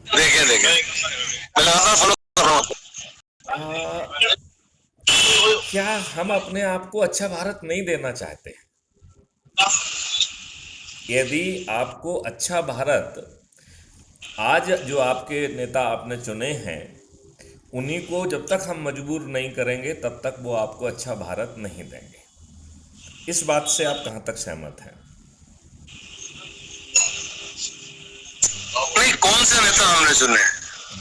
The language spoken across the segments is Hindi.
देखे देखे मैं लगातार फॉलो कर रहा हूँ। आ, क्या हम अपने आप को अच्छा भारत नहीं देना चाहते? यदि आपको अच्छा भारत, आज जो आपके नेता आपने चुने हैं, उन्हीं को जब तक हम मजबूर नहीं करेंगे तब तक वो आपको अच्छा भारत नहीं देंगे। इस बात से आप कहाँ तक सहमत हैं? नहीं, कौन से नेता हमने चुने हैं?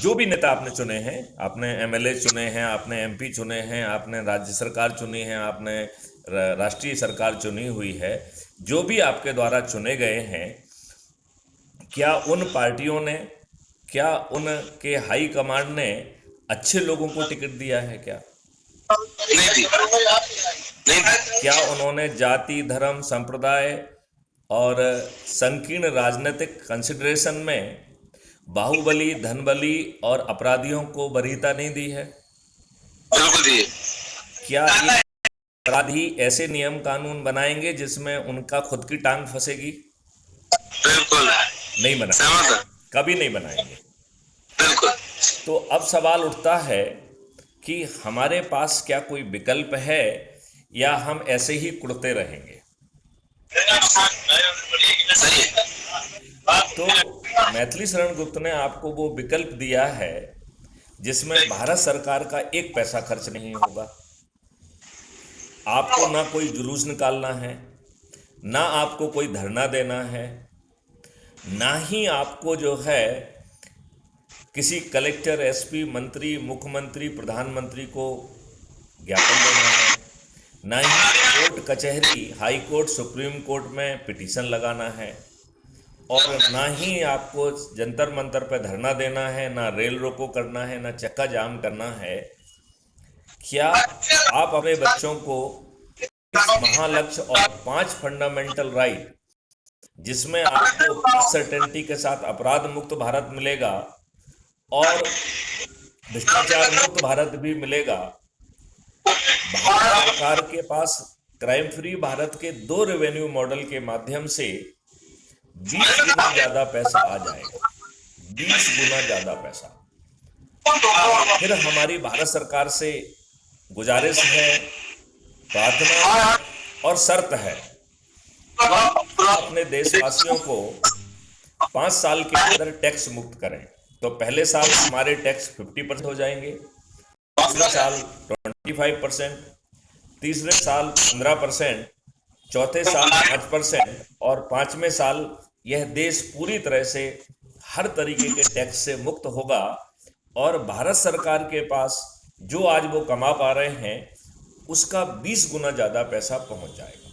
जो भी नेता आपने चुने हैं, आपने एमएलए चुने हैं, आपने एमपी चुने हैं, आपने राज्य सरकार चुनी है, आपने राष्ट्रीय सरकार चुनी हुई है, जो भी आपके द्वारा चुने गए हैं, क्या उन पार्टियों ने, क्या उनके हाई कमांड ने अच्छे लोगों को टिकट दिया है क्या? नहीं दी, नहीं दी। क्या उन्होंने जाति, धर्म, संप्रदाय और संकीर्ण राजनीतिक कंसिडरेशन में बाहुबली, धनबली और अपराधियों को वरीयता नहीं दी है? बिल्कुल दिए। क्या ये अपराधी ऐसे नियम कानून बनाएंगे जिसमें उनका खुद की टांग फंसेगी? बिल्कुल नहीं बनाएंगे, सहमत है। कभी नहीं बनाएंगे। बिल्कुल। तो अब सवाल उठता है कि हमारे पास क्या कोई विकल्प है, या हम ऐसे ही कुड़ते रहेंगे? सही है। तो मैथिली शरण गुप्त ने आपको वो विकल्प दिया है जिसमें भारत सरकार का एक पैसा खर्च नहीं होगा। आपको ना कोई जुलूस निकालना है, ना आपको कोई धरना देना है, ना ही आपको जो है किसी कलेक्टर, एसपी, मंत्री, मुख्यमंत्री, प्रधानमंत्री को ज्ञापन देना है, ना ही कोर्ट कचहरी, हाई कोर्ट, सुप्रीम कोर्ट में पिटीशन लगाना है, और ना ही आपको जंतर मंतर पर धरना देना है, ना रेल रोको करना है, ना चक्का जाम करना है। क्या आप अपने बच्चों को इस महालक्ष्य और 5 फंडामेंटल राइट, जिसमें आपको सर्टेनिटी के साथ अपराध मुक्त भारत मिलेगा और भ्रष्टाचार मुक्त भारत भी मिलेगा, भारत सरकार के पास क्राइम फ्री भारत के 2 रेवेन्यू मॉडल के माध्यम से 20 गुना ज्यादा पैसा आ जाएगा, 20 गुना ज्यादा पैसा। फिर हमारी भारत सरकार से गुजारिश है, प्रार्थना है और शर्त है कि अपने देशवासियों को 5 साल के अंदर टैक्स मुक्त करें। तो पहले साल हमारे टैक्स 50% हो जाएंगे, दूसरे साल 25%, तीसरे साल 15%, चौथे साल 5%, और पांचवें साल यह देश पूरी तरह से हर तरीके के टैक्स से मुक्त होगा, और भारत सरकार के पास जो आज वो कमा पा रहे हैं उसका 20 गुना ज़्यादा पैसा पहुंच जाएगा।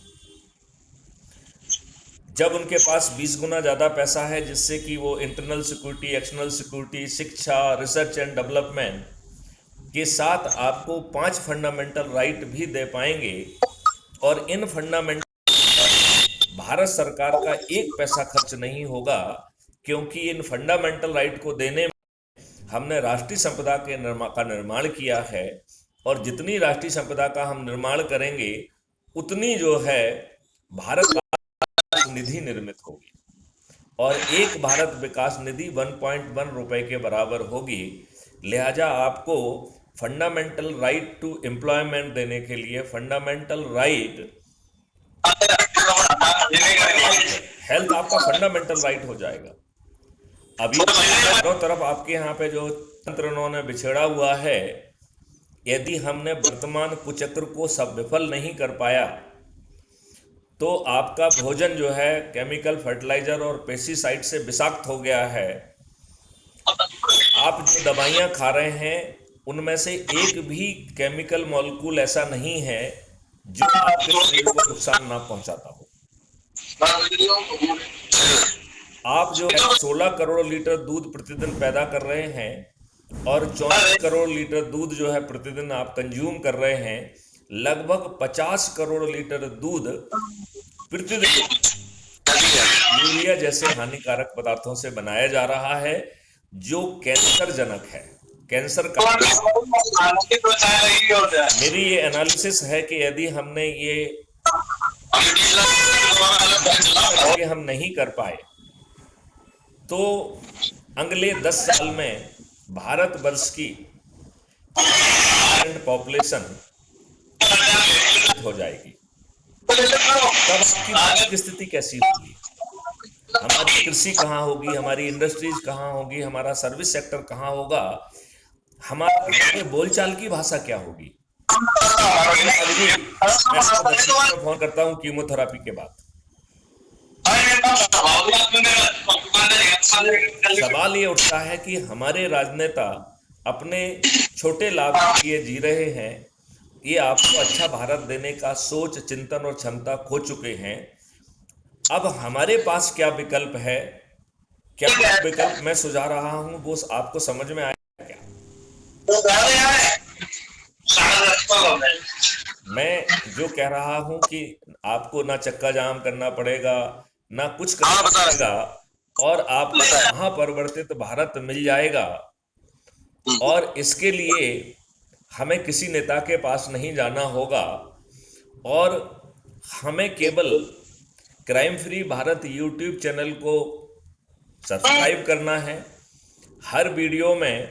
जब उनके पास 20 गुना ज़्यादा पैसा है, जिससे कि वो इंटरनल सिक्योरिटी, एक्सटर्नल सिक्योरिटी, शिक्षा, रिसर्च एंड डेवलपमेंट के साथ आपको 5 फंडामेंटल राइट भी दे पाएंगे, और इन फंडामेंटल भारत सरकार का एक पैसा खर्च नहीं होगा, क्योंकि इन फंडामेंटल राइट को देने में हमने राष्ट्रीय संपदा के निर्माण किया है, और जितनी राष्ट्रीय संपदा का हम निर्माण करेंगे उतनी जो है भारत निधि निर्मित होगी, और एक भारत विकास निधि 1.1 रुपए के बराबर होगी। लिहाजा आपको फंडामेंटल राइट टू एम्प्लॉयमेंट देने के लिए फंडामेंटल राइट, हेल्थ आपका फंडामेंटल राइट हो जाएगा। अभी चारों तरफ आपके यहाँ पे जो तंत्र उन्होंने बिछेड़ा हुआ है, यदि हमने वर्तमान कुचक्र को सब विफल नहीं कर पाया तो आपका भोजन जो है केमिकल फर्टिलाइजर और पेस्टिसाइड से विषाक्त हो गया है। आप जो दवाइयाँ खा रहे हैं उनमें से एक भी केमिकल मॉलिक्यूल ऐसा नहीं है जो आपके शरीर को नुकसान ना पहुंचाता हो। आप जो है 16 करोड़ लीटर दूध प्रतिदिन पैदा कर रहे हैं, और 34 करोड़ लीटर दूध जो है प्रतिदिन आप कंज्यूम कर रहे हैं। लगभग 50 करोड़ लीटर दूध प्रतिदिन यूरिया जैसे हानिकारक पदार्थों से बनाया जा रहा है, जो कैंसर जनक है, कैंसर का। मेरी ये एनालिसिस है कि यदि हमने ये हम नहीं कर पाए तो अगले 10 साल में भारतवर्ष की पॉपुलेशन हो जाएगी, तब आपकी देश की स्थिति कैसी होगी? हमारी कृषि कहाँ होगी, हमारी इंडस्ट्रीज कहाँ होगी, हमारा सर्विस सेक्टर कहाँ होगा, हमारे बोलचाल की भाषा क्या होगी? मैं फोन करता हूँ कीमोथेरापी के बाद। सवाल ये उठता है कि हमारे राजनेता अपने छोटे लाभ के लिए जी रहे हैं, ये आपको अच्छा भारत देने का सोच, चिंतन और क्षमता खो चुके हैं। अब हमारे पास क्या विकल्प है, क्या विकल्प मैं सुझा रहा हूं वो आपको समझ में आया क्या? मैं जो कह रहा हूं कि आपको ना चक्का जाम करना पड़ेगा, ना कुछ करना पड़ेगा, और आपको महापरिवर्तित भारत मिल जाएगा। और इसके लिए हमें किसी नेता के पास नहीं जाना होगा, और हमें केवल crime free Bharat YouTube channel को सब्सक्राइब करना है। हर वीडियो में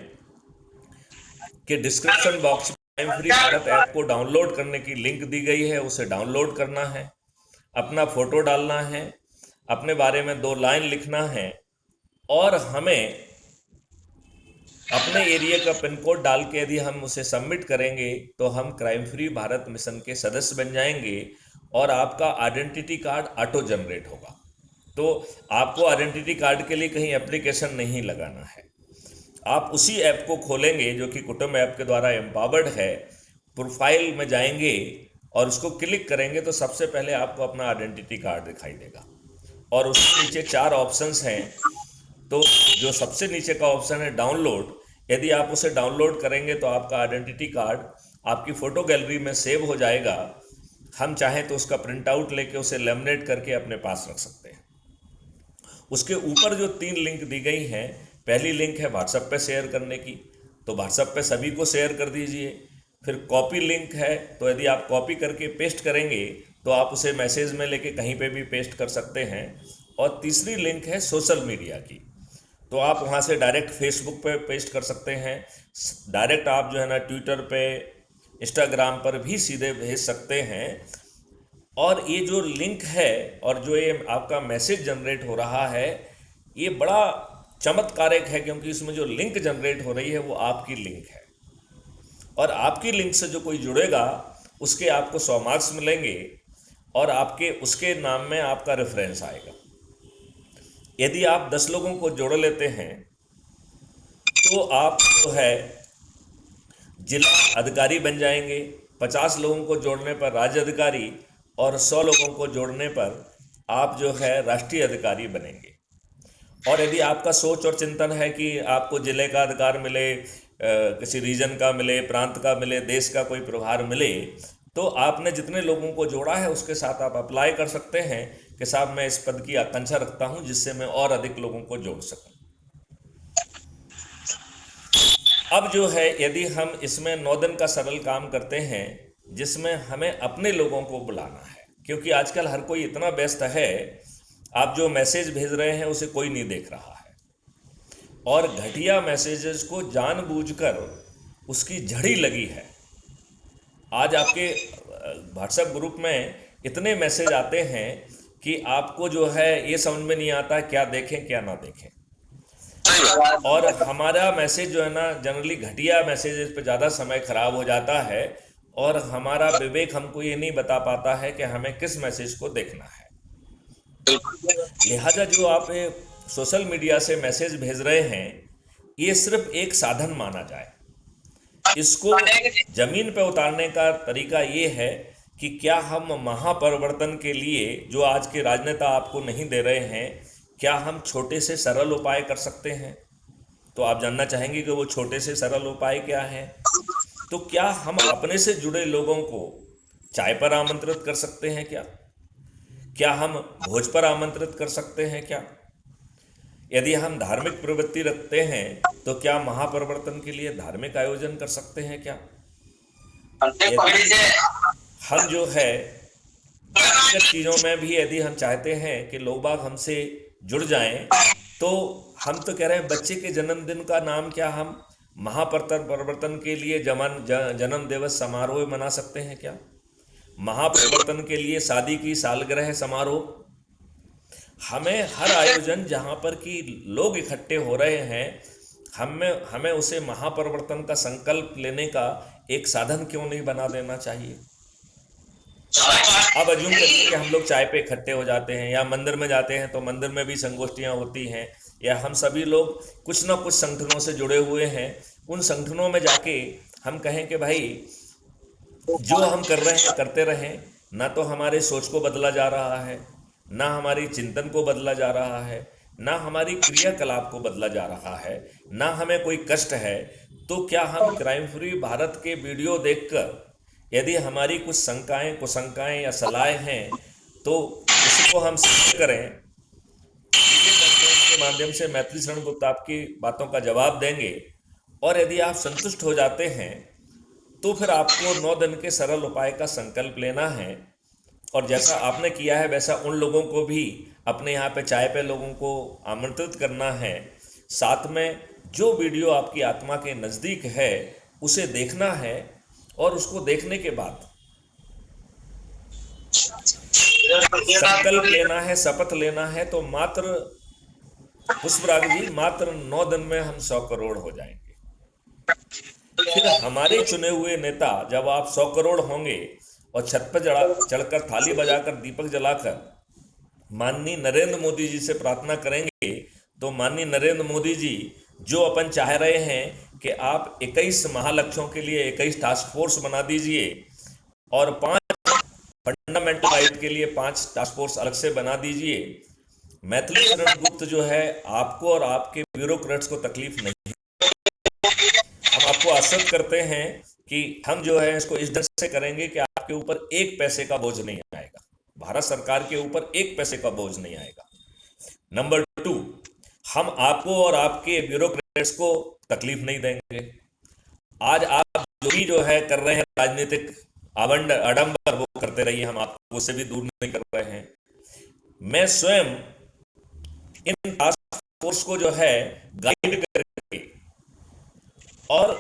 के डिस्क्रिप्शन बॉक्स में क्राइम फ्री भारत ऐप को डाउनलोड करने की लिंक दी गई है, उसे डाउनलोड करना है, अपना फोटो डालना है, अपने बारे में 2 लाइन लिखना है, और हमें अपने एरिया का पिन कोड डाल के यदि हम उसे सबमिट करेंगे तो हम क्राइम फ्री भारत मिशन के सदस्य बन जाएंगे, और आपका आइडेंटिटी कार्ड ऑटो जनरेट होगा। तो आपको आइडेंटिटी कार्ड के लिए कहीं एप्लीकेशन नहीं लगाना है, आप उसी ऐप को खोलेंगे जो कि कुटुंब ऐप के द्वारा एम्पावर्ड है। प्रोफाइल में जाएंगे और उसको क्लिक करेंगे तो सबसे पहले आपको अपना आइडेंटिटी कार्ड दिखाई देगा, और उसके नीचे 4 ऑप्शंस हैं। तो जो सबसे नीचे का ऑप्शन है डाउनलोड, यदि आप उसे डाउनलोड करेंगे तो आपका आइडेंटिटी कार्ड आपकी फ़ोटो गैलरी में सेव हो जाएगा। हम चाहें तो उसका प्रिंट आउट लेके उसे लेमिनेट करके अपने पास रख सकते हैं। उसके ऊपर जो 3 लिंक दी गई हैं, पहली लिंक है व्हाट्सएप पे शेयर करने की, तो व्हाट्सएप पे सभी को शेयर कर दीजिए। फिर कॉपी लिंक है, तो यदि आप कॉपी करके पेस्ट करेंगे तो आप उसे मैसेज में लेके कहीं पे भी पेस्ट कर सकते हैं। और तीसरी लिंक है सोशल मीडिया की, तो आप वहाँ से डायरेक्ट फेसबुक पे पेस्ट कर सकते हैं, डायरेक्ट आप जो है ना ट्विटर पे, इंस्टाग्राम पर भी सीधे भेज सकते हैं। और ये जो लिंक है और जो ये आपका मैसेज जनरेट हो रहा है, ये बड़ा चमत्कारिक है, क्योंकि इसमें जो लिंक जनरेट हो रही है वो आपकी लिंक है, और आपकी लिंक से जो कोई जुड़ेगा उसके आपको 100 मार्क्स मिलेंगे, और आपके उसके नाम में आपका रेफरेंस आएगा। यदि आप 10 लोगों को जोड़ लेते हैं तो आप जो है जिला अधिकारी बन जाएंगे, 50 लोगों को जोड़ने पर राज्य अधिकारी, और 100 लोगों को जोड़ने पर आप जो है राष्ट्रीय अधिकारी बनेंगे। और यदि आपका सोच और चिंतन है कि आपको जिले का अधिकार मिले, किसी रीजन का मिले, प्रांत का मिले, देश का कोई प्रभार मिले, तो आपने जितने लोगों को जोड़ा है उसके साथ आप अप्लाई कर सकते हैं कि साहब मैं इस पद की आकांक्षा रखता हूं जिससे मैं और अधिक लोगों को जोड़ सकूं। अब जो है यदि हम इसमें 9 दिन का सरल काम करते हैं जिसमें हमें अपने लोगों को बुलाना है, क्योंकि आजकल हर कोई इतना व्यस्त है, आप जो मैसेज भेज रहे हैं उसे कोई नहीं देख रहा है, और घटिया मैसेजेस को जानबूझकर उसकी झड़ी लगी है। आज आपके व्हाट्सएप ग्रुप में इतने मैसेज आते हैं कि आपको जो है ये समझ में नहीं आता क्या देखें क्या ना देखें। और हमारा मैसेज जो है ना जनरली घटिया मैसेजेस पे ज़्यादा समय खराब हो जाता है, और हमारा विवेक हमको ये नहीं बता पाता है कि हमें किस मैसेज को देखना है। लिहाजा जो आप सोशल मीडिया से मैसेज भेज रहे हैं, ये सिर्फ एक साधन माना जाए। इसको जमीन पे उतारने का तरीका ये है कि क्या हम महापरिवर्तन के लिए, जो आज के राजनेता आपको नहीं दे रहे हैं, क्या हम छोटे से सरल उपाय कर सकते हैं? तो आप जानना चाहेंगे कि वो छोटे से सरल उपाय क्या हैं। तो क्या हम अपने से जुड़े लोगों को चाय पर आमंत्रित कर सकते हैं क्या हम भोज पर आमंत्रित कर सकते हैं क्या? यदि हम धार्मिक प्रवृत्ति रखते हैं तो क्या महापरिवर्तन के लिए धार्मिक आयोजन कर सकते हैं क्या? हम जो है चीज़ों में भी यदि हम चाहते हैं कि लोग बाग हमसे जुड़ जाएं तो हम तो कह रहे हैं बच्चे के जन्मदिन का नाम क्या हम महापरिवर्तन के लिए जन्म दिवस समारोह मना सकते हैं क्या? बिल्कुल महापरिवर्तन के लिए शादी की सालगिरह समारोह? हमें हर आयोजन जहाँ पर कि लोग इकट्ठे हो रहे हैं, हमें हमें उसे महापरिवर्तन का संकल्प लेने का एक साधन क्यों नहीं बना देना चाहिए? अब अज्यूम करिए कि हम लोग चाय पे इकट्ठे हो जाते हैं या मंदिर में जाते हैं, तो मंदिर में भी संगोष्ठियाँ होती हैं, या हम सभी लोग कुछ ना कुछ संगठनों से जुड़े हुए हैं, उन संगठनों में जाके हम कहें कि भाई जो हम कर रहे हैं करते रहें, ना तो हमारे सोच को बदला जा रहा है, ना हमारी चिंतन को बदला जा रहा है, ना हमारी क्रियाकलाप को बदला जा रहा है, ना हमें कोई कष्ट है, तो क्या हम क्राइम फ्री भारत के वीडियो देखकर यदि हमारी कुछ शंकाएं कुशंकाएं या सलाहें हैं तो उसको हम शेयर करें, वीडियो कॉन्फ्रेंस के माध्यम से मैथिली शरण गुप्त आपकी बातों का जवाब देंगे, और यदि आप संतुष्ट हो जाते हैं तो फिर आपको 9 दिन के सरल उपाय का संकल्प लेना है, और जैसा आपने किया है वैसा उन लोगों को भी अपने यहाँ पे चाय पे लोगों को आमंत्रित करना है। साथ में जो वीडियो आपकी आत्मा के नज़दीक है उसे देखना है, और उसको देखने के बाद संकल्प लेना है, शपथ लेना है, तो मात्र पुष्पराग जी मात्र 9 दिन में हम 100 करोड़ हो जाएंगे। फिर हमारे चुने हुए नेता जब आप 100 करोड़ होंगे और छत पर चढ़कर थाली बजाकर दीपक जलाकर माननीय नरेंद्र मोदी जी से प्रार्थना करेंगे, तो माननीय नरेंद्र मोदी जी जो अपन चाह रहे हैं कि आप 21 महालक्ष्यों के लिए 21 टास्क फोर्स बना दीजिए, और 5 फंडामेंटल राइट के लिए 5 टास्क फोर्स अलग से बना दीजिए। मैथिली शरण गुप्त जो है आपको और आपके ब्यूरोक्रेट्स को तकलीफ नहीं, हम आपको आश्वस्त करते हैं कि हम जो है इसको इस ढंग से करेंगे कि आपके ऊपर एक पैसे का बोझ नहीं आएगा, भारत सरकार के ऊपर एक पैसे का बोझ नहीं आएगा। नंबर 2, हम आपको और आपके ब्यूरोक्रेट्स को तकलीफ नहीं देंगे। आज आप जो भी जो है कर रहे हैं राजनीतिक आडंबर, वो करते रहिए, हम आपको उससे भी दूर नहीं कर रहे हैं। मैं स्वयं इन टास्क फोर्स को जो है गाइड करके और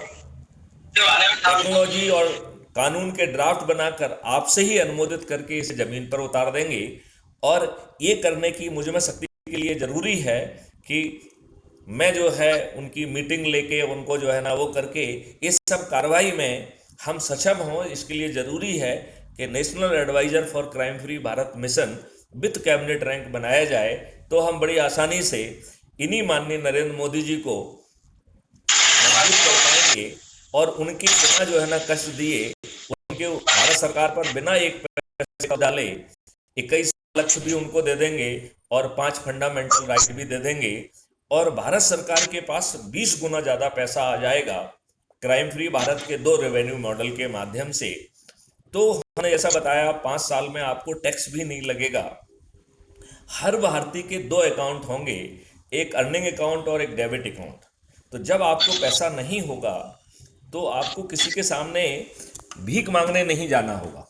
टेक्नोलॉजी और कानून के ड्राफ्ट बनाकर आपसे ही अनुमोदित करके इसे जमीन पर उतार देंगे। और ये करने की मुझ में शक्ति के लिए जरूरी है कि मैं जो है उनकी मीटिंग लेके उनको जो है ना वो करके इस सब कार्रवाई में हम सक्षम हों। इसके लिए जरूरी है कि national adviser for crime free Bharat mission with cabinet rank बनाया जाए, तो हम बड़ी आसानी से इन्हीं माननीय नरेंद्र मोदी जी को मजबूत कर पाएंगे, और उनके बिना जो है ना कष्ट दिए, उनके भारत सरकार पर बिना एक पैसे का डाले 21 लक्ष्य भी उनको दे देंगे और 5 फंडामेंटल राइट भी दे देंगे, और भारत सरकार के पास 20 गुना ज़्यादा पैसा आ जाएगा क्राइम फ्री भारत के 2 रेवेन्यू मॉडल के माध्यम से। तो हमने ऐसा बताया 5 साल में आपको टैक्स भी नहीं लगेगा। हर भारतीय के 2 अकाउंट होंगे, एक अर्निंग अकाउंट और एक डेबिट अकाउंट। तो जब आपको पैसा नहीं होगा तो आपको किसी के सामने भीख मांगने नहीं जाना होगा,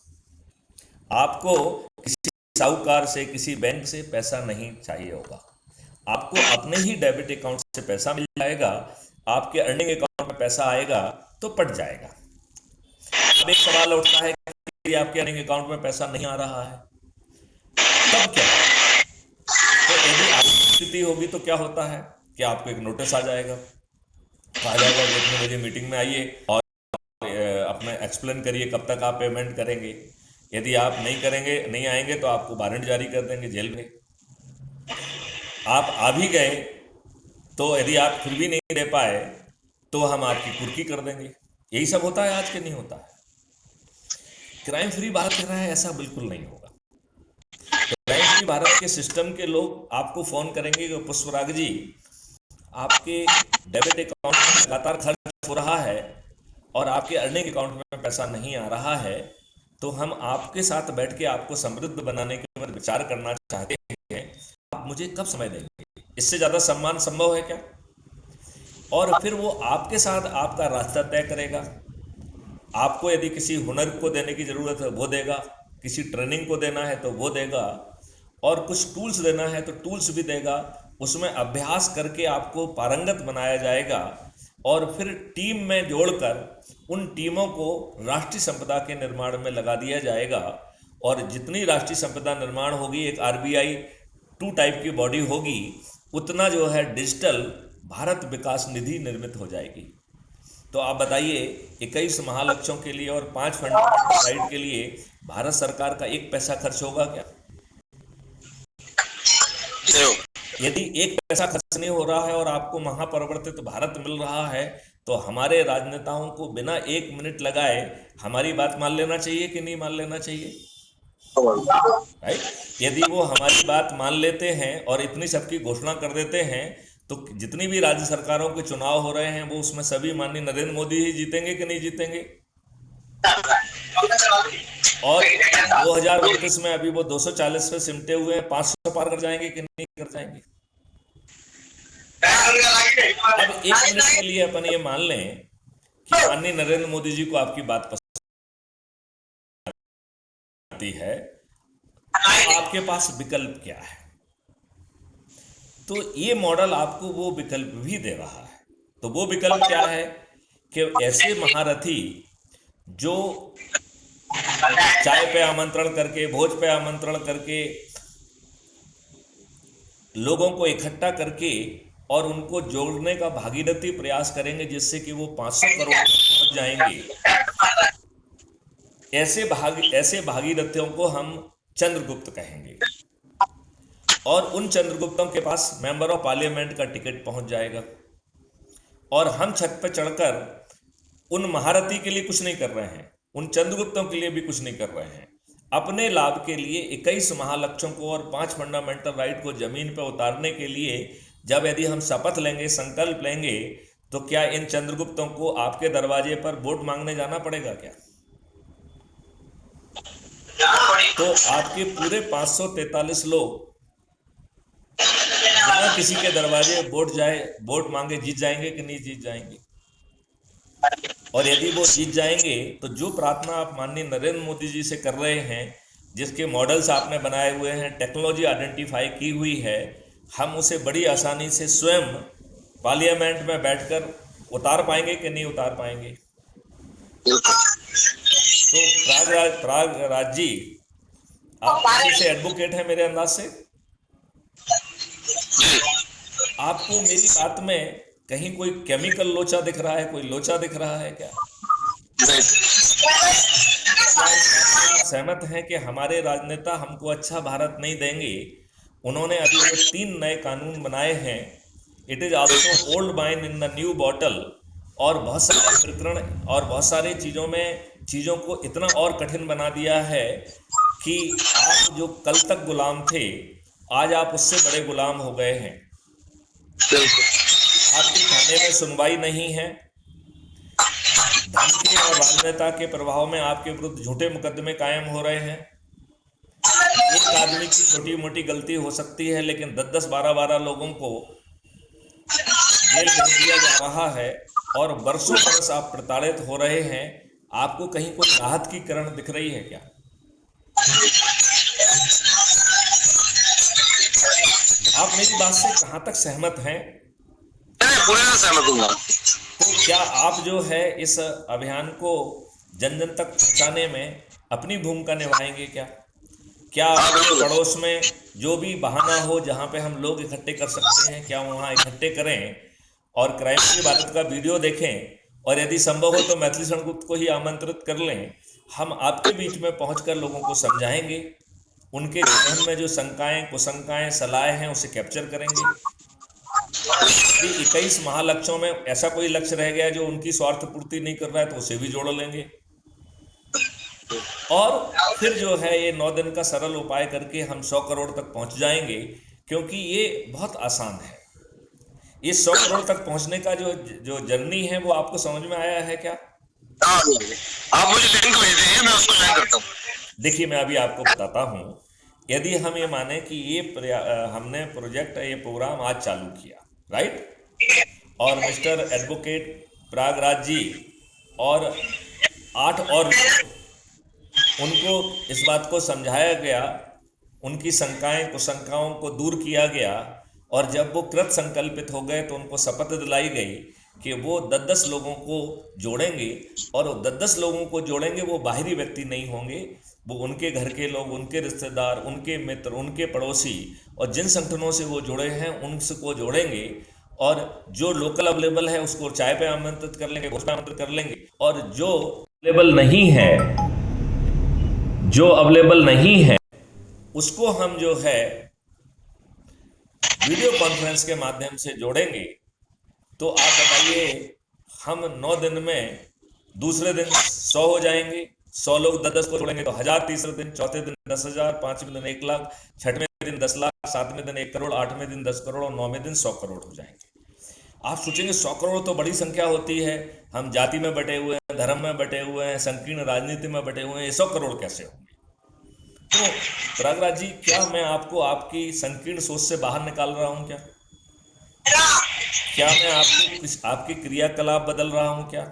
आपको किसी साहूकार से किसी बैंक से पैसा नहीं चाहिए होगा, आपको अपने ही डेबिट अकाउंट से पैसा मिल जाएगा, आपके अर्निंग अकाउंट में पैसा आएगा तो पट जाएगा। अब एक सवाल उठता है कि आपके अर्निंग अकाउंट में पैसा नहीं आ रहा है, तब क्या? तो यदि आपकी स्थिति होगी तो क्या होता है कि आपको एक नोटिस आ जाएगा, कहा जाएगा कि इतने बजे मीटिंग में आइए और अपने एक्सप्लेन करिए कब तक आप पेमेंट करेंगे। यदि आप नहीं करेंगे, नहीं आएंगे तो आपको वारंट जारी कर देंगे जेल में। आप आ भी गए तो यदि आप फिर भी नहीं दे पाए तो हम आपकी कुर्की कर देंगे। यही सब होता है आज के, नहीं होता है। क्राइम फ्री भारत कह रहा है ऐसा बिल्कुल नहीं होगा। क्राइम फ्री भारत के सिस्टम के लोग आपको फोन करेंगे कि पुष्पराग जी आपके डेबिट अकाउंट में लगातार खर्च हो रहा है और आपके अर्निंग अकाउंट में पैसा नहीं आ रहा है, तो हम आपके साथ बैठ के आपको समृद्ध बनाने के ऊपर विचार करना चाहते हैं, आप मुझे कब समय देंगे? इससे ज़्यादा सम्मान संभव है क्या? और फिर वो आपके साथ आपका रास्ता तय करेगा। आपको यदि किसी हुनर को देने की ज़रूरत है वो देगा, किसी ट्रेनिंग को देना है तो वो देगा, और कुछ टूल्स देना है तो टूल्स भी देगा, उसमें अभ्यास करके आपको पारंगत बनाया जाएगा और फिर टीम में जोड़कर उन टीमों को राष्ट्रीय संपदा के निर्माण में लगा दिया जाएगा। और जितनी राष्ट्रीय संपदा निर्माण होगी, एक आरबीआई 2 टाइप की बॉडी होगी, उतना जो है डिजिटल भारत विकास निधि निर्मित हो जाएगी। तो आप बताइए, 21 महालक्ष्यों के लिए और 5 फंडामेंटल राइट के लिए भारत सरकार का 1 पैसा खर्च होगा क्या? नहीं होगा। यदि 1 पैसा खर्च नहीं हो रहा है और आपको महापरिवर्तित भारत मिल रहा है, तो हमारे राजनेताओं को बिना 1 मिनट लगाए हमारी बात मान लेना चाहिए कि नहीं मान लेना चाहिए? राइट? यदि वो हमारी बात मान लेते हैं और इतनी सबकी घोषणा कर देते हैं, तो जितनी भी राज्य सरकारों के चुनाव हो रहे हैं, वो उसमें सभी माननीय नरेंद्र मोदी ही जीतेंगे कि नहीं जीतेंगे? और 2029 में अभी वो 240 पे सिमटे हुए हैं, 500 पार कर जाएंगे कि नहीं कर जाएंगे? अब 1 मिनट के लिए अपन ये मान लें कि माननीय नरेंद्र मोदी जी को आपकी बात पसंद आती है, तो आपके पास विकल्प क्या है? तो ये मॉडल आपको वो विकल्प भी दे रहा है। तो वो विकल्प क्या है कि ऐसे महारथी जो चाय पे आमंत्रण करके, भोज पे आमंत्रण करके, लोगों को इकट्ठा करके और उनको जोड़ने का भागीरथी प्रयास करेंगे, जिससे कि वो 500 करोड़ तक पहुंच जाएंगे। ऐसे भागीरथियों को हम चंद्रगुप्त कहेंगे। और उन चंद्रगुप्तों के पास मेंबर ऑफ पार्लियामेंट का टिकट पहुंच जाएगा। और हम छत पर चढ़कर उन महारथी के लिए कुछ नहीं कर रहे हैं, उन चंद्रगुप्तों के लिए भी कुछ नहीं कर रहे हैं। अपने लाभ के लिए 21 महालक्ष्यों को और 5 फंडामेंटल राइट को जमीन पर उतारने के लिए जब यदि हम शपथ लेंगे, संकल्प लेंगे, तो क्या इन चंद्रगुप्तों को आपके दरवाजे पर वोट मांगने जाना पड़ेगा क्या? तो आपके पूरे 543 लोग बिना किसी के दरवाजे वोट मांगे जीत जाएंगे कि नहीं जीत जाएंगे? और यदि वो जीत जाएंगे, तो जो प्रार्थना आप माननीय नरेंद्र मोदी जी से कर रहे हैं, जिसके मॉडल्स आपने बनाए हुए हैं, टेक्नोलॉजी आइडेंटिफाई की हुई है, हम उसे बड़ी आसानी से स्वयं पार्लियामेंट में बैठकर उतार पाएंगे कि नहीं उतार पाएंगे? तो प्रयागराज जी, आप किसी से एडवोकेट हैं मेरे अंदाज से, आपको मेरी बात में कहीं कोई केमिकल लोचा दिख रहा है, कोई लोचा दिख रहा है क्या? आप सहमत हैं कि हमारे राजनेता हमको अच्छा भारत नहीं देंगे? उन्होंने अभी जो 3 नए कानून बनाए हैं, it is also old wine in the new bottle, और बहुत सारे प्रकरण और बहुत सारी चीज़ों को इतना और कठिन बना दिया है कि आप जो कल तक गुलाम थे, आज आप उससे बड़े गुलाम हो गए हैं। आपके थाने में सुनवाई नहीं है, धन के और राजनेता के प्रभाव में आपके विरुद्ध झूठे मुकदमे कायम हो रहे हैं। एक आदमी की छोटी मोटी गलती हो सकती है, लेकिन 10-10, 12-12 लोगों को जेल भेज दिया जा रहा है और वर्षों बरस आप प्रताड़ित हो रहे हैं। आपको कहीं कोई राहत की किरण दिख रही है क्या? आप मेरी बात से कहां तक सहमत हैं? पूरे सहमत हूँ। तो क्या आप जो है इस अभियान को जन जन तक पहुंचाने में अपनी भूमिका निभाएंगे क्या? क्या आपके पड़ोस में जो भी बहाना हो जहां पे हम लोग इकट्ठे कर सकते हैं, क्या वहां इकट्ठे करें और क्राइम फ्री भारत का वीडियो देखें, और यदि संभव हो तो मैथिली शरण को ही आमंत्रित कर लें। हम आपके बीच में पहुंचकर लोगों को समझाएंगे, उनके जीवन में जो शंकाएं, कुशंकाएं, सलाहें हैं, उसे कैप्चर करेंगे। यदि 21 महालक्ष्यों में ऐसा कोई लक्ष्य रह गया जो उनकी स्वार्थ पूर्ति नहीं कर रहा है, तो उसे भी जोड़ लेंगे। और फिर जो है ये 9 दिन का सरल उपाय करके हम 100 करोड़ तक पहुंच जाएंगे, क्योंकि ये बहुत आसान है। ये 100 करोड़ तक पहुंचने का जो जर्नी है, वो आपको समझ में आया है क्या? आप मुझे लिंक भेज दीजिए, मैं उसको ज्वाइन करता हूँ। देखिए, मैं अभी आपको बताता हूँ। यदि हम ये माने कि हमने ये प्रोग्राम आज चालू किया, राइट, और मिस्टर एडवोकेट प्रयागराज जी और 8 और उनको इस बात को समझाया गया, उनकी शंकाओं को दूर किया गया, और जब वो कृत संकल्पित हो गए तो उनको शपथ दिलाई गई कि वो 10-10 लोगों को जोड़ेंगे, और 10-10 लोगों को जोड़ेंगे। वो बाहरी व्यक्ति नहीं होंगे, वो उनके घर के लोग, उनके रिश्तेदार, उनके मित्र, उनके पड़ोसी, और जिन संगठनों से वो जुड़े हैं उनको जोड़ेंगे। और जो लोकल अवेलेबल है उसको चाय पे आमंत्रित कर लेंगे, भोज पे आमंत्रित कर लेंगे, और जो अवेलेबल नहीं है उसको हम जो है वीडियो कॉन्फ्रेंस के माध्यम से जोड़ेंगे। तो आप बताइए, हम 9 दिन में दूसरे दिन 100 हो जाएंगे। 100 लोग 10-10 को जोड़ेंगे तो 1000, तीसरे दिन, चौथे दिन 10,000, पांचवें दिन 1 लाख, छठवें दिन 10 लाख, सातवें दिन 1 करोड़, आठवें दिन 10 करोड़, और 9वें दिन 100 करोड़ हो जाएंगे। आप सोचेंगे 100 करोड़ तो बड़ी संख्या होती है, हम जाति में बटे हुए हैं, धर्म में बटे हुए हैं, संकीर्ण राजनीति में बटे हुए हैं, ये 100 करोड़ कैसे होंगे? तो प्रयागराज जी, क्या मैं आपको आपकी संकीर्ण सोच से बाहर निकाल रहा हूं क्या? क्या मैं आपकी क्रियाकलाप बदल रहा हूं क्या?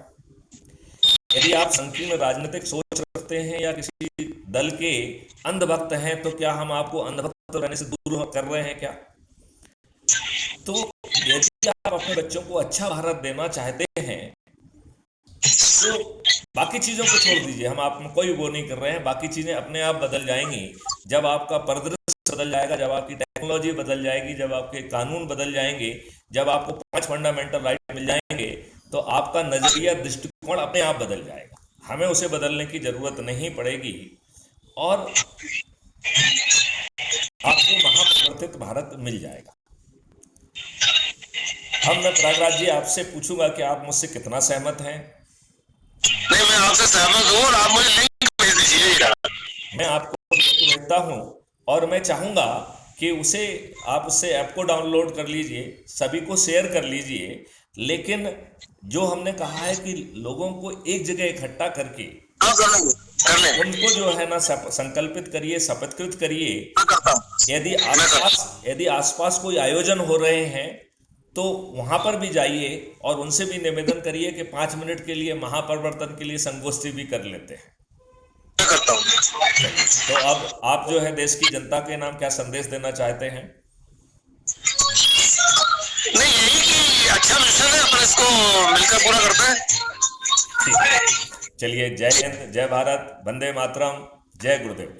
यदि आप संकीर्ण राजनीतिक सोच रखते हैं या किसी दल के अंधभक्त हैं, तो क्या हम आपको अंधभक्त रहने से दूर कर रहे हैं क्या? तो यदि आप अपने बच्चों को अच्छा भारत देना चाहते हैं तो बाकी चीजों को छोड़ दीजिए, हम आप में कोई वो नहीं कर रहे हैं, बाकी चीजें अपने आप बदल जाएंगी। जब आपका परिदृश्य बदल जाएगा, जब आपकी टेक्नोलॉजी बदल जाएगी, जब आपके कानून बदल जाएंगे, जब आपको 5 फंडामेंटल राइट मिल जाएंगे, तो आपका नजरिया, दृष्टिकोण अपने आप बदल जाएगा। हमें उसे बदलने की जरूरत नहीं पड़ेगी, और आपको महापरिवर्तित भारत मिल जाएगा। अब मैं प्रयागराज जी आपसे पूछूंगा कि आप मुझसे कितना सहमत हैं? नहीं, मैं आपसे सहमत हूँ, और आप मुझे लिंक भेज दीजिए। मैं आपको भेजता हूँ, और मैं चाहूँगा कि आप उससे ऐप को डाउनलोड कर लीजिए, सभी को शेयर कर लीजिए। लेकिन जो हमने कहा है कि लोगों को एक जगह इकट्ठा करके कर लेंगे। उनको जो है ना संकल्पित करिए, शपथकृत करिए। यदि आसपास कोई आयोजन हो रहे हैं तो वहां पर भी जाइए, और उनसे भी निवेदन करिए कि 5 मिनट के लिए महापरिवर्तन के लिए संगोष्ठी भी कर लेते हैं। करता हूँ। तो अब आप जो है देश की जनता के नाम क्या संदेश देना चाहते हैं? नहीं, यही कि अच्छा मिशन है, अपन इसको मिलकर पूरा करते हैं। ठीक है, चलिए, जय हिंद, जय भारत, वंदे मातरम, जय गुरुदेव।